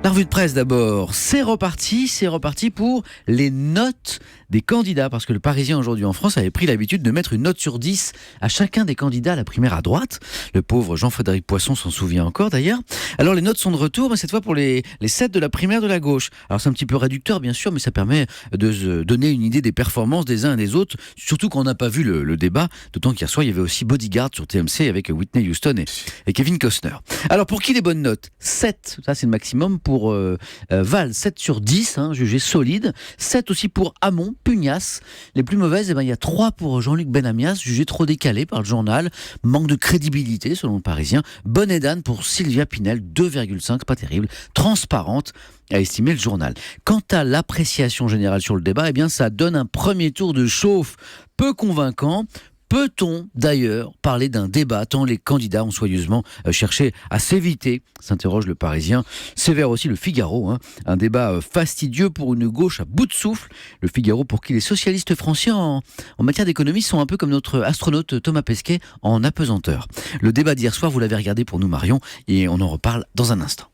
La revue de presse d'abord, c'est reparti pour les notes des candidats, parce que le Parisien aujourd'hui en France avait pris l'habitude de mettre une note sur 10 à chacun des candidats à la primaire à droite. Le pauvre Jean-Frédéric Poisson s'en souvient encore d'ailleurs. Alors les notes sont de retour, mais cette fois pour les 7 de la primaire de la gauche. Alors c'est un petit peu réducteur bien sûr, mais ça permet de se donner une idée des performances des uns et des autres, surtout qu'on n'a pas vu le débat, d'autant qu'hier soir il y avait aussi Bodyguard sur TMC avec Whitney Houston et Kevin Costner. Alors pour qui les bonnes notes ? 7, ça c'est le maximum pour Val, 7 sur 10, jugé solide. 7 aussi pour Hamon, pugnace. Les plus mauvaises, il y a 3 pour Jean-Luc Benamias, jugé trop décalé par le journal, manque de crédibilité selon le Parisien. Bonne et d'âne pour Sylvia Pinel, 2,5, pas terrible, transparente, a estimé le journal. Quant à l'appréciation générale sur le débat, ça donne un premier tour de chauffe peu convaincant. Peut-on d'ailleurs parler d'un débat tant les candidats ont soigneusement cherché à s'éviter, s'interroge le Parisien. Sévère aussi le Figaro, un débat fastidieux pour une gauche à bout de souffle. Le Figaro pour qui les socialistes français en matière d'économie sont un peu comme notre astronaute Thomas Pesquet en apesanteur. Le débat d'hier soir, vous l'avez regardé pour nous Marion, et on en reparle dans un instant.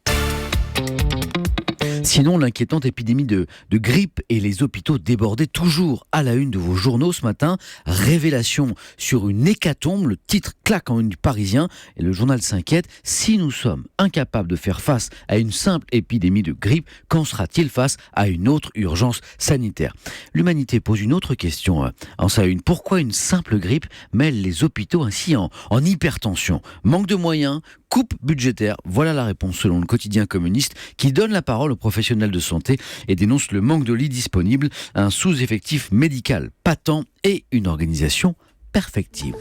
Sinon, l'inquiétante épidémie de grippe et les hôpitaux débordés toujours à la une de vos journaux ce matin. Révélation sur une hécatombe, le titre claque en une du Parisien et le journal s'inquiète. Si nous sommes incapables de faire face à une simple épidémie de grippe, qu'en sera-t-il face à une autre urgence sanitaire ? L'humanité pose une autre question en sa une. Pourquoi une simple grippe mêle les hôpitaux ainsi en hypertension ? Manque de moyens ? Coupe budgétaire, voilà la réponse selon le quotidien communiste qui donne la parole aux professionnels de santé et dénonce le manque de lits disponibles, un sous-effectif médical patent et une organisation perfectible.